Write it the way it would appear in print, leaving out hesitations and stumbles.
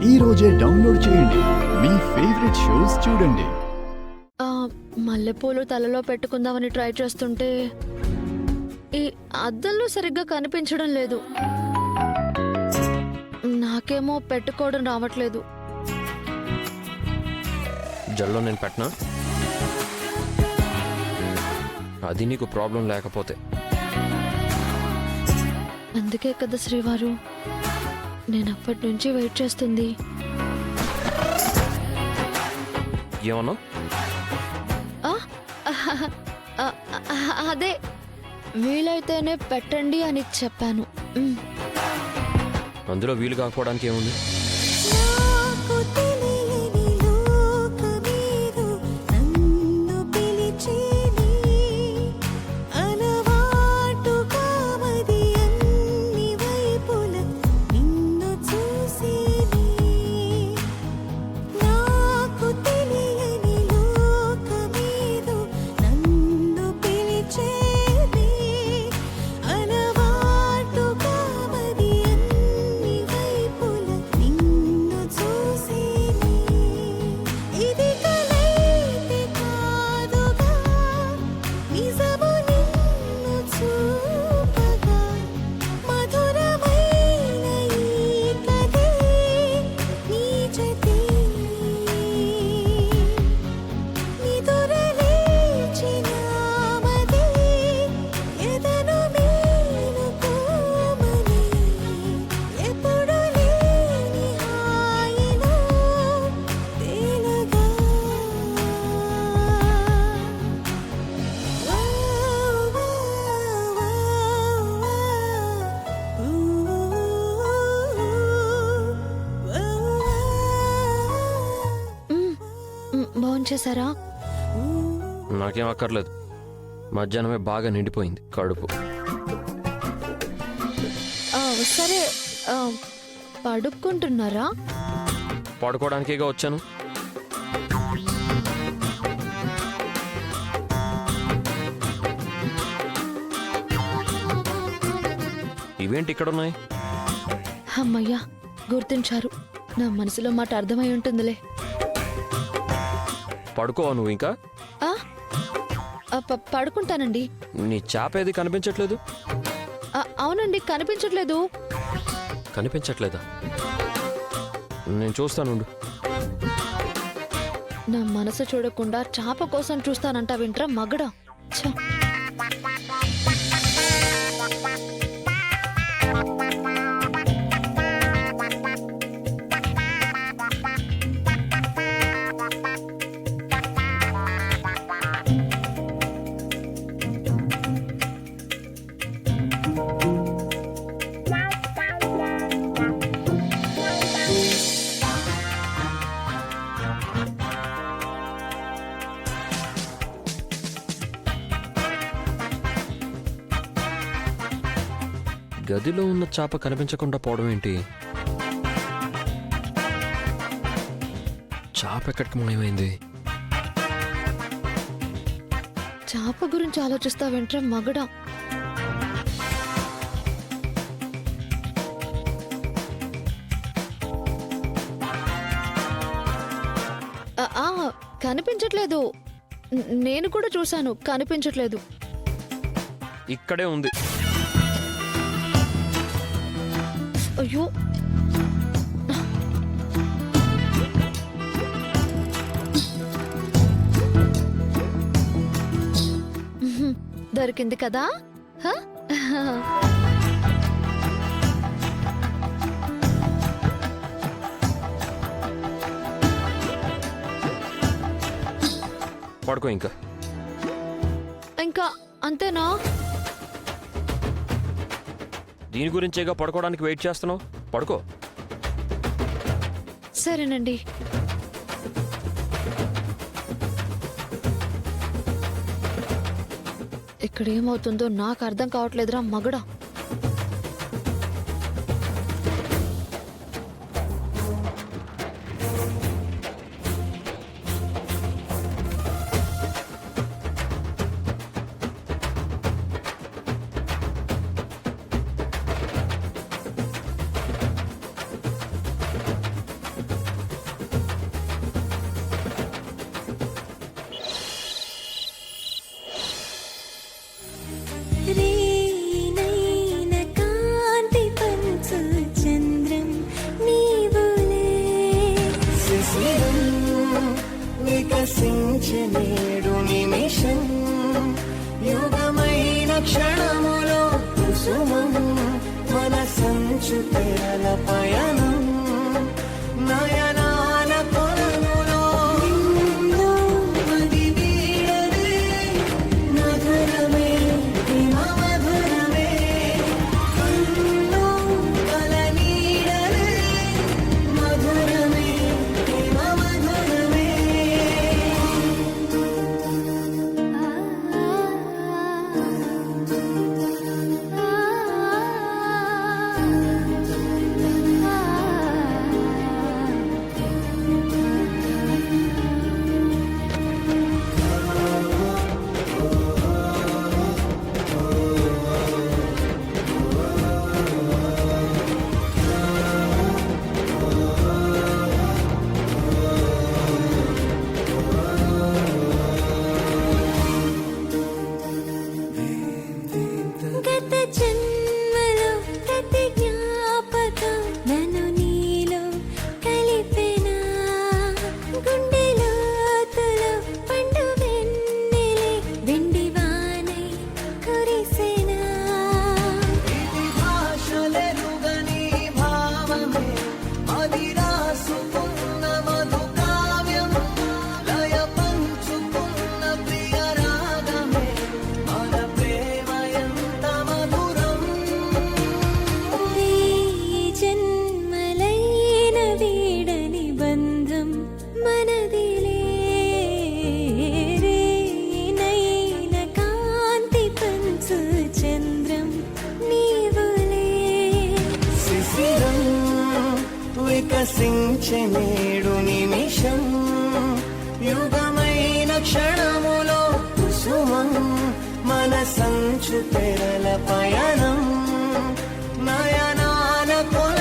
ఈ రోజే డౌన్లోడ్ చేయండి. మీ ఫేవరెట్ షోస్ చూడండి. మల్లెపూలు తలలో పెట్టుకుందామని ట్రై చేస్తుంటే ఈ అద్దంలో సరిగ్గా కనిపించడం లేదు. నాకేమో పెట్టుకోవడం రావట్లేదు. జల్లో నేను పెట్టనా? అది నీకు ప్రాబ్లం లేకపోతే. అందుకే కదా శ్రీవారు నేను అప్పటి నుంచి వెయిట్ చేస్తుంది. ఏమన్నా? అదే వీలైతేనే పెట్టండి అని చెప్పాను. అందులో వీలు కాకపోవడానికి ఏముంది? చేశారా? నాకేం అక్కర్లేదు. మధ్యాహ్నమే బాగా నిండిపోయింది కడుపు. సరే పడుకుంటున్నారా? పడుకోవడానికేగా వచ్చాను. ఇవేంటి ఇక్కడ ఉన్నాయి? అమ్మయ్యా గుర్తించారు. నా మనసులో మాట అర్థమై ఉంటుందిలే. పడుకోవా నువ్వు ఇంకా? పడుకుంటానండి. నీ చాప ఏది కనిపించట్లేదు? అవునండి కనిపించట్లేదు. కనిపించట్లేదా? నేను చూస్తానుండు. నా మనసు చూడకుండా చాప కోసం చూస్తానంట వింట్రా మగడా. గదిలో ఉన్న చాప కనిపించకుండా పోవడం ఏంటి? చాప ఎక్కడికి మాయమైంది? చాప గురించి ఆలోచిస్తా వెంట్రా మగడా. కనిపించట్లేదు. నేను కూడా చూశాను, కనిపించట్లేదు. ఇక్కడే ఉంది. అయ్యో దొరికింది కదా. పడుకో ఇంకా. ఇంకా అంతేనా? దీని గురించేగా పడుకోవడానికి వెయిట్ చేస్తున్నావు. పడుకో. సరేనండి. ఇక్కడ ఏమవుతుందో నాకు అర్థం కావట్లేదురా మగడా. మది రాసుకున్న మధు కావ్యం లయ పంచుకున్న ప్రియ రాగమే మన ప్రేమ ఎంత మధురం ఈ జన్మలైన వీడని బంధం మనదిలే రేనైన కాంతి పంచు చంద్రం నీవులే శిశిరం వికసించే నేడు నిమిషం యుగమైన క్షణములో కుసుమం మన సంచు తెరల పయనం నయనాల కొల